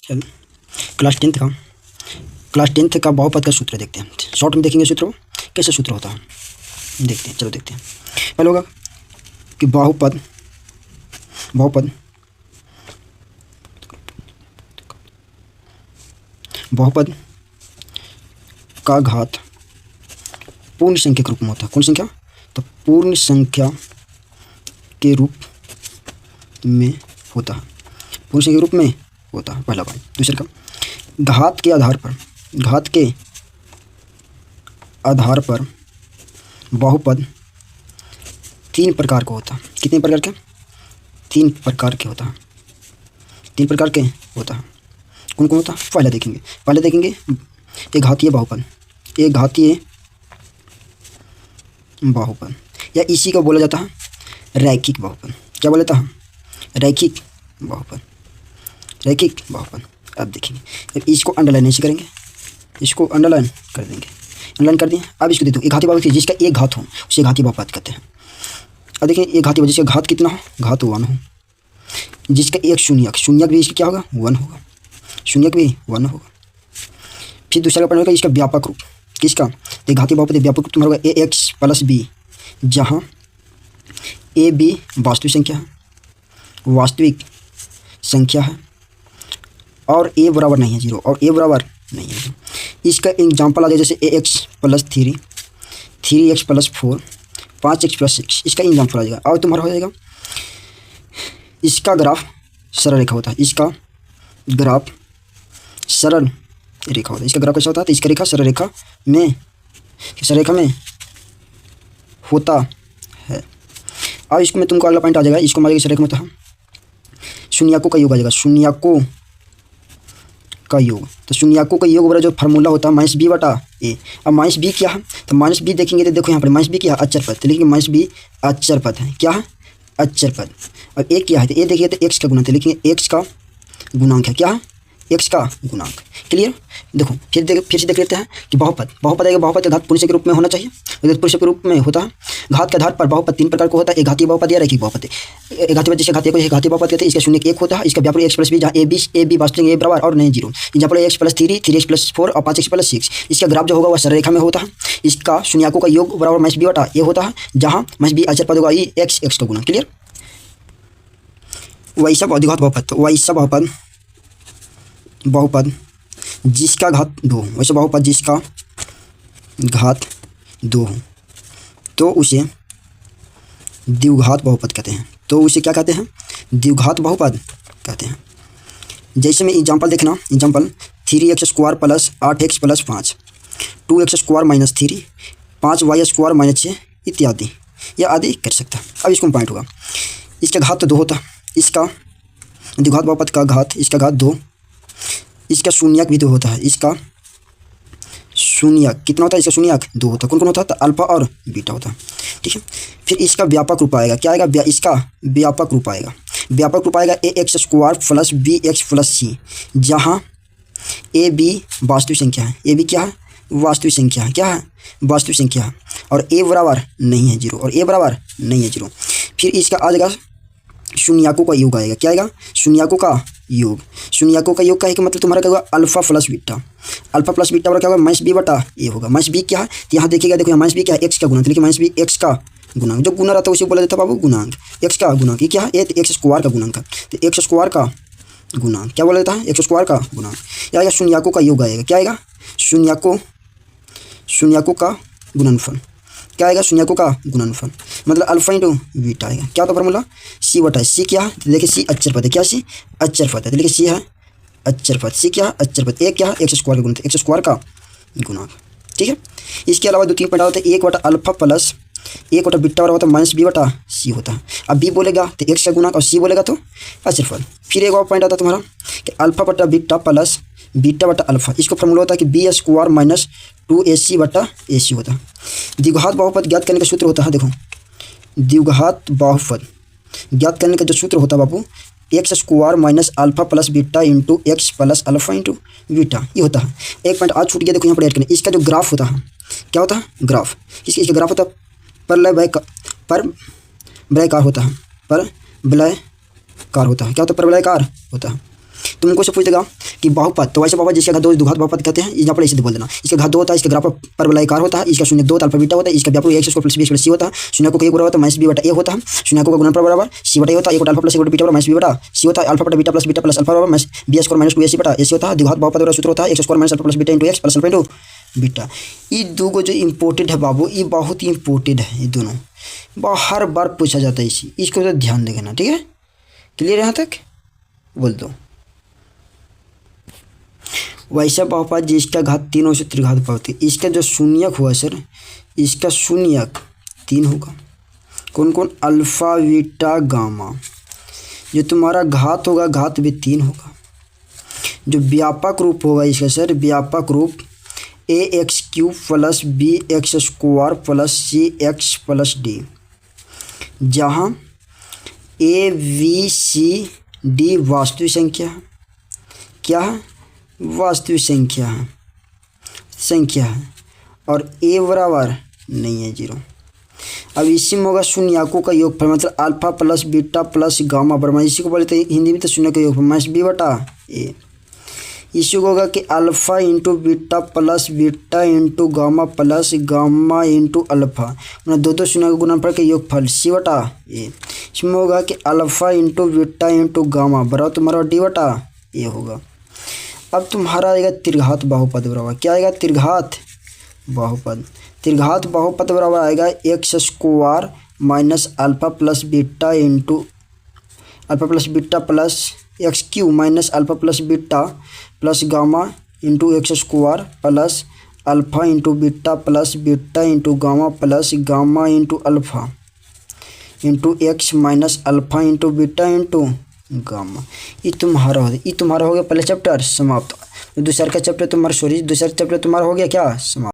चल class tenth का बहुपद का सूत्र देखते हैं। शॉर्ट में देखेंगे सूत्र कैसे सूत्र होता है, देखते हैं। चलो देखते हैं। पहले होगा कि बहुपद का घात पूर्ण संख्या के रूप में होता है। कौन संख्या? तो पूर्ण संख्या के रूप में होता है। पूर्ण संख्या के रूप में होता है, पहला बात। दूसरे का घात के आधार पर बहुपद तीन प्रकार का होता है। कितने प्रकार के? तीन प्रकार के होता है। तीन प्रकार के होता है। कौन कौन होता है? पहले देखेंगे एक घातीय बहुपद या इसी को बोला जाता है रैखिक बहुपद। क्या बोला जाता है? रैखिक बहुपद। अब देखेंगे, अब इसको अंडरलाइन ऐसे करेंगे, इसको अंडरलाइन कर देंगे। अंडरलाइन कर दिए। अब इसको दे दो, एक घातीय बहुपद जिसका एक घात हो उसे घातीय बहुपद कहते हैं। अब देखिए एक घातीय जिसका घात कितना हो? घात 1 हो। जिसका एक शून्यक भी इसका क्या होगा? 1 होगा। शून्यक भी 1 होगा। फिर दूसरा पढ़ना होगा इसका व्यापक रूप। किसका? तो घातीय बहुपद व्यापक रूप तुम्हारा होगा ax + b, जहाँ a b वास्तविक संख्या है और a बराबर नहीं है 0 और a बराबर नहीं है। इसका एग्जाम्पल आ जाए जैसे ax + 3, 3x + 4, 5x + 6, इसका एग्जाम्पल आ जाएगा। और तुम्हारा हो जाएगा इसका ग्राफ सरल रेखा होता है। इसका ग्राफ सरल रेखा होता है। इसका ग्राफ कैसा होता है? तो इसका रेखा सरल रेखा में होता है। और इसको में तुमको अगला पॉइंट आ जाएगा, इसको हमारे सरल रेखा में होता है शून्यकों का योग आ जाएगा। शून्यकों का योग, तो शून्यकों का योग वाला जो फार्मूला होता है -b/a। अब -b क्या है? तो -b देखेंगे तो देखो यहाँ पर -b क्या है? अचर पद। तो लेकिन -b अचर पद है। क्या है? अचर पद। अब a क्या है? तो a देखिए तो x का गुणक है, लेकिन x का गुणांक है। क्या है? x का गुणांक। क्लियर? देखो फिर से देख लेते हैं कि बहुपद आएगा। बहुपद का घात पूर्ण संख्या के रूप में होना चाहिए। पूर्ण संख्या के रूप में होता है। घात के आधार पर बहुपद तीन प्रकार का होता है। एक घातीय बहुपद या रैखिक बहुपद। एक घातीय जिसे घातीय बहुपद कहते हैं। इसका शून्य 1 होता है। इसका व्यापक x + b, जहाँ a b वास्तविक a बराबर और नहीं 0। यहाँ पर x + 3, 3x + 4 और 5x + 6। इसका ग्राफ जो होगा वह सरल रेखा में होता है। इसका शून्यकों का योग बराबर -b/a होता है, जहाँ -b अचर पद होगा x का गुणा। क्लियर? वैसा बहुपद जिसका घात 2 हो, वैसे बहुपद जिसका घात 2 हो तो उसे द्विघात बहुपद कहते हैं। तो उसे क्या कहते हैं? द्विघात बहुपद कहते हैं। जैसे में एग्जांपल देखना, example 3x² + 8x + 5, 2x² - 3, 5y² - 6 इत्यादि या आदि कर सकता है। अब इसको पॉइंट होगा, इसका घात तो 2 होता है। इसका द्विघात बहुपद का घात, इसका घात 2। इसका शून्यक भी 2 होता है। इसका शून्यक कितना होता है? इसका शून्यक 2 होता है। कौन होता है? तो अल्फा और बीटा होता है। ठीक है। फिर इसका व्यापक रूप आएगा। क्या आएगा? इसका व्यापक रूप आएगा। ax² + bx + c, जहाँ a b वास्तविक संख्या है। a b क्या है? वास्तविक संख्या है। क्या है? वास्तविक संख्या है। और a बराबर नहीं है 0 और a बराबर नहीं है 0। फिर इसका आ जाएगा शून्यकों का योग आएगा। क्या आएगा? शून्यकों का योग। शून्यकों का योग का एक मतलब तुम्हारा क्या होगा? अल्फा प्लस बीटा बराबर क्या होगा? -b/a होगा। -b क्या है? तो यहाँ देखिएगा, देखो यहाँ -b क्या है? x का गुणक। देखिए -b x का गुणक, जो गुना रहता है उसे बोला जाता है बाबू गुणांक। x का गुणक ये क्या है? ये x² का गुणक है। तो x² का गुणक क्या बोला जाता है? x² का गुणक। या आएगा शून्यकों का योग आएगा। क्या आएगा? शून्यकों का गुणनफल। क्या आएगा? शून्यकों का गुणनफल, मतलब अल्फा × बीटा आएगा। क्या होता है फार्मूला? c/c क्या है? देखिए c अचर पद है। क्या c अचर पद है? तो देखिए c है अचर पद। c क्या है? अचर पद। a क्या है? x² का गुणक, x² का गुणक। ठीक है। इसके अलावा 2-3 पॉइंट होते हैं। 1/अल्फा + 1/बीटा होता है -b/c होता है। अब b बोलेगा तो x का गुणक और c बोलेगा तो अचर पद। फिर एक और पॉइंट आता है तुम्हारा कि अल्फा/बीटा + बीटा/अल्फा। इसको फार्मूला होता है कि b² - 2ac/ac होता है। द्विघात बहुपद ज्ञात करने का सूत्र होता है। देखो द्विघात बहुपद ज्ञात करने का जो सूत्र होता है बाबू, x² - alpha + beta × x + alpha × beta, ये होता है। एक पॉइंट आज छूट गया, देखो यहाँ पर ऐड करना। इसका जो ग्राफ होता है, क्या होता है? ग्राफ। इसका ग्राफ होता है परवलयकार होता है। परवलयकार होता है। क्या होता है? परवलयकार होता है। तुमको से पूछ देगा कि बहुपद, तो वैसे बहुपद जिसका घात 2 द्विघात बहुपद कहते हैं, यहाँ पर ऐसे बोल देना। इसका घात 2 होता है, इसका ग्राफ परवलयाकार होता है, इसका शून्य 2 अल्फा बीटा होता है, इसका व्यापक x square plus b plus c होता है, शून्य को बराबर होता है माइनस b बटा a होता है, शून्य को गुणनफल बराबर c बटा a होता है, 1 अल्फा प्लस 1 बीटा बराबर माइनस b बटा c होता है, अल्फा बटा बीटा प्लस अल्फा बराबर minus b square minus 2ac बटा ac होता है। द्विघात बहुपद वाला सूत्र होता है x square minus alpha plus beta into x plus alpha into beta. ये दो को जो इम्पोर्टेंट है बाबू, ये बहुत ही इम्पोर्टेंट है, ये दोनों हर बार पूछा जाता है, इसको तो ध्यान देना, ठीक है। क्लियर यहाँ तक बोल दो। वैसा बहुपद जिसका घात 3 हो से त्रिघात बहुपद, इसका जो शून्यक हुआ सर, इसका शून्यक 3 होगा। कौन कौन? Alpha beta gamma. जो तुम्हारा घात होगा, घात भी 3 होगा। जो व्यापक रूप होगा इसका सर, व्यापक रूप ax³ plus bx² plus cx plus d, जहाँ a b c d वास्तविक संख्या है। क्या है? वास्तविक संख्या है और a बराबर नहीं है 0। अब इसी में होगा शून्यकों का योगफल, मतलब alpha plus beta plus gamma बराबर, इसी को बोलते हैं हिंदी में तो शून्य का योगफल माइनस b बटा a। इसी को होगा कि alpha into beta into gamma plus gamma into alpha, मतलब दो शून्य का गुणनफल के योगफल c बटा a। इसमें होगा कि alpha into beta into gamma बराबर तुम्हारा d बटा a होगा। अब तुम्हारा आएगा त्रिघात बहुपद बराबर, क्या आएगा? त्रिघात बहुपद। त्रिघात बहुपद बराबर आएगा x square minus alpha plus beta into alpha plus beta plus x³ minus alpha plus beta plus gamma into x square plus alpha into beta into gamma plus gamma into alpha into x minus alpha into beta into gamma. ये तुम्हारा हो गया पहला chapter समाप्त। दूसरा chapter तुम्हारा हो गया क्या समाप्त।